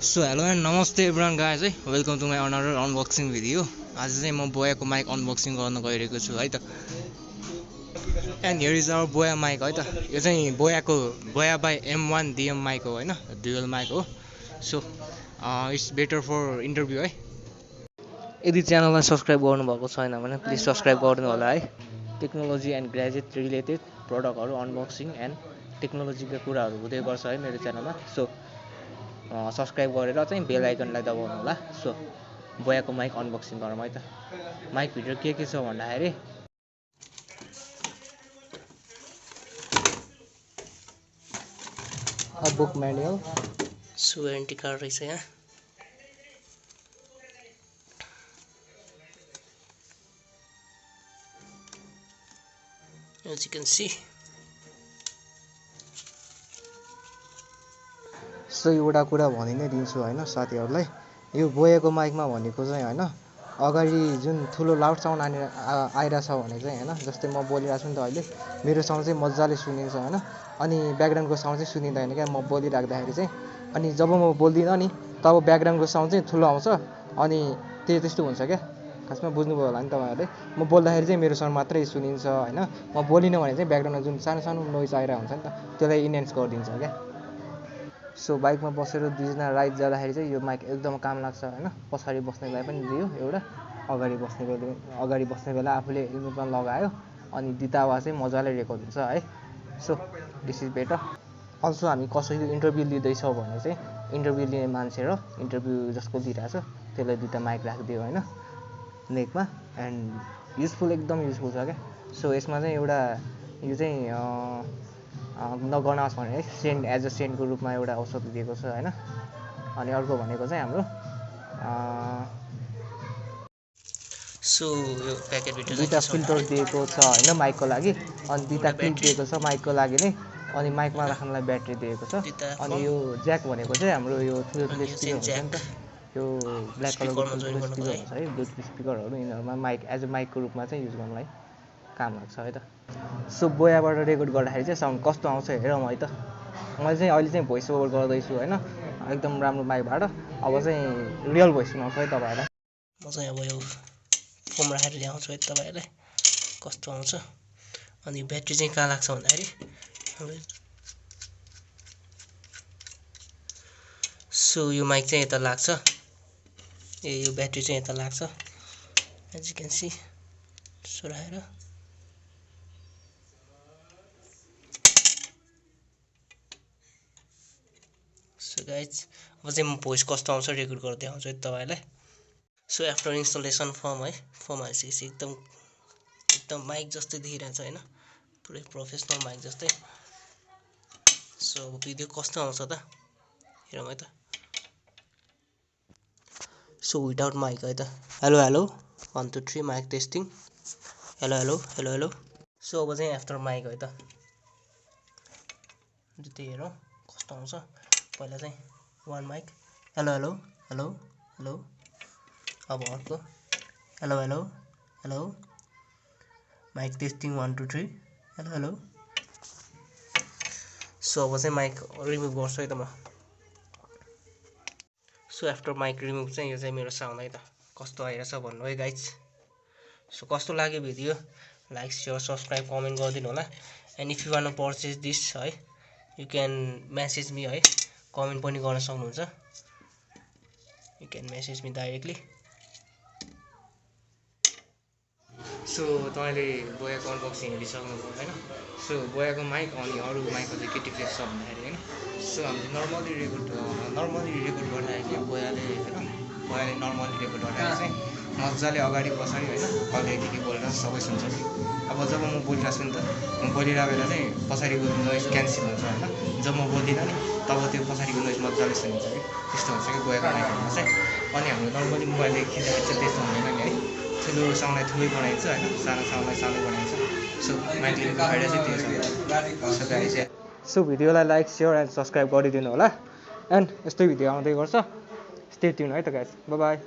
So hello and namaste everyone guys है welcome to my another unboxing video. आज चाहिँ म बोयाको माइक अनबक्सिङ गर्न गइरहेको छु है त। And here is our Boya mic है त। यो चाहिँ बोया बाई M1DM माइक हो हैन, डुअल माइक हो। So it's better for interview है। यदि च्यानललाई सब्स्क्राइब गर्नुभएको छैन भने प्लिज सब्स्क्राइब गर्नु होला है। टेक्नोलोजी एन्ड ग्याजेट रिलेटेड प्रोडक्टहरु अनबक्सिङ एन्ड टेक्नोलोजीका कुराहरु हुँदै गर्छ है मेरो च्यानलमा। सो सब्स्क्राइब गरेर चाहिँ बेल आइकनलाई दबाउनु होला। सो बोयाको माइक अनबक्सिङ गरौँ है त। माइक भित्र के छ भन्दाखेरि a book manual, so warranty card रहेछ यहाँ। As you can see, so एउटा कुरा भनि नै दिन्छु हैन साथीहरुलाई। यो बोयाको माइकमा भनेको चाहिँ हैन, अगाडि जुन ठुलो लाउड साउन्ड आइरहेछ भने चाहिँ हैन, जस्तै म बोलिरहेको छु नि त अहिले, मेरो साउन्ड चाहिँ मज्जाले सुनिन्छ हैन। अनि ब्याकग्राउन्डको साउन्ड चाहिँ सुनिँदैन क्या म बोलिराख्दाखेरि चाहिँ। अनि जब म बोल्दिन नि तब ब्याकग्राउन्डको साउन्ड चाहिँ ठुलो आउँछ। अनि त्यस्तो हुन्छ क्या। खासमा बुझ्नुभयो होला नि तपाईहरुले। म बोल्दाखेरि चाहिँ मेरो साउन्ड मात्रै सुनिन्छ हैन। म बोलिन भने चाहिँ ब्याकग्राउन्डमा जुन सानो सानो नोइज आइरा हुन्छ नि त, त्यसलाई इन्हान्स गरिदिन्छ क्या। सो बाइकमा बसेर दुईजना राइड जाँदाखेरि चाहिँ यो माइक एकदम काम लाग्छ हैन। पछाडि बस्नेलाई पनि दियो एउटा, अगाडि बस्ने बेला आफूले हेलमेटमा लगायो, अनि दिता आवाज चाहिँ मजाले रेकर्ड हुन्छ है। So this is better. Also हामी कसैको इन्टरभ्यू लिँदैछौँ भने चाहिँ इन्टरभ्यू लिने मान्छे र इन्टरभ्यू जसको दिइरहेछ त्यसलाई दुईटा माइक राखिदियो हैन नेकमा। एन्ड युजफुल, एकदम युजफुल छ क्या। सो यसमा चाहिँ एउटा यो चाहिँ नगनाओस् भनेर सेन्ट एज अ सेन्टको रूपमा एउटा औषध दिएको छ हैन। अनि अर्को भनेको चाहिँ हाम्रो सो यो प्याकेट भित्र दुईटा फिल्टर दिएको छ हैन माइकको लागि। अनि दुईटा क्लिप दिएको छ माइकको लागि नै। अनि माइकमा राख्नलाई ब्याट्री दिएको छ। अनि यो ज्याक भनेको चाहिँ हाम्रो यो ठुलो स्पिकर हुन्छ नि त, यो ब्ल्याक कलरको ठुलो स्पिकर हुन्छ है, ब्लुटुथ स्पिकरहरु यिनीहरुमा माइक एज अ माइकको रूपमा चाहिँ युज गर्नलाई काम लाग्छ है त। सो बोयाबाट रेकर्ड गर्दाखेरि चाहिँ साउन्ड कस्तो आउँछ हेरौँ है त। मैले चाहिँ अहिले चाहिँ भोइस ओभर गर्दैछु हैन, एकदम राम्रो माइकबाट। अब चाहिँ रियल भोइस सुनाउँछु है तपाईहरुलाई। म चाहिँ अब यो फोम राखेर ल्याउँछु है तपाईहरुलाई कस्तो आउँछ। अनि ब्याट्री चाहिँ कहाँ लाग्छ भन्दाखेरि सो यो माइक चाहिँ यता लाग्छ, यो ब्याट्री चाहिँ यता लाग्छ as you can see. So राखेर सो गाइज अब चाहिँ म भोइस कस्तो आउँछ रेकर्ड गर्दै आउँछु है तपाईहरुलाई। सो आफ्टर इन्स्टलेसन फर्म है, फर्म हालिसकेपछि एकदम माइक जस्तै देखिरहेछ हैन, पुरै प्रोफेसनल माइक जस्तै। सो भिडियो कस्तो आउँछ त हेरौँ है त। सो विदाउट माइक है त। Hello hello 1 2 3 mic testing. Hello hello hello hello. So अब चाहिँ आफ्टर माइक है त, त्यही हेरौँ कस्तो आउँछ। पहिला चाहिँ one mic, hello hello hello hello. अब अर्को hello hello hello. Mic testing 1 2 3 hello hello. So अब चाहिँ माइक रिमुभ गर्छु है त म। सो आफ्टर माइक रिमुभ चाहिँ यो चाहिँ मेरो साउन्ड है त कस्तो आइरहेछ भन्नु है गाइज। सो कस्तो लाग्यो video, like share subscribe comment गरिदिनु होला। And if you one purchase this है, यु क्यान मेसेज मी है, कमेन्ट पनि गर्न सक्नुहुन्छ। You can message me directly. So तपाईले बोयाको अनबक्सिङ हेरिसक्नुभयो हैन। सो बोयाको माइक अनि अरू माइकको चाहिँ के डिफरेन्स छ भन्दाखेरि हैन, सो हामीले नर्मली रेकर्ड गर्दाखेरि बोयाले नर्मली रेकर्ड गर्दाखेरि चाहिँ मजाले अगाडि पछाडि हैन कहिलेदेखि बोलेर सबै सुन्छ कि। अब जब म बोलिरहेको छु नि त, म बोलिरहेको बेला चाहिँ पछाडिको नोइज क्यान्सल हुन्छ हैन। जब म बोल्दिनँ नि तब त्यो पछाडिको नोइज मजाले सुनिन्छ कि। त्यस्तो हुन्छ कि बोयाको माइकहरुमा चाहिँ। अनि हाम्रो नर्मली मोबाइलले खिच्दाखेरि चाहिँ त्यस्तो हुँदैन नि है। ठुलो साउन्डलाई ठुलै बनाइन्छ हैन, सानो साउन्डलाई सानै बनाइन्छ। सो माइक लिनुको फाइदा चाहिँ त्यो छ। सो भिडियोलाई लाइक शेयर एन्ड सब्स्क्राइब गरिदिनु होला। एन्ड यस्तै भिडियो आउँदै गर्छ। स्टे ट्युन है त गाइस। Bye bye.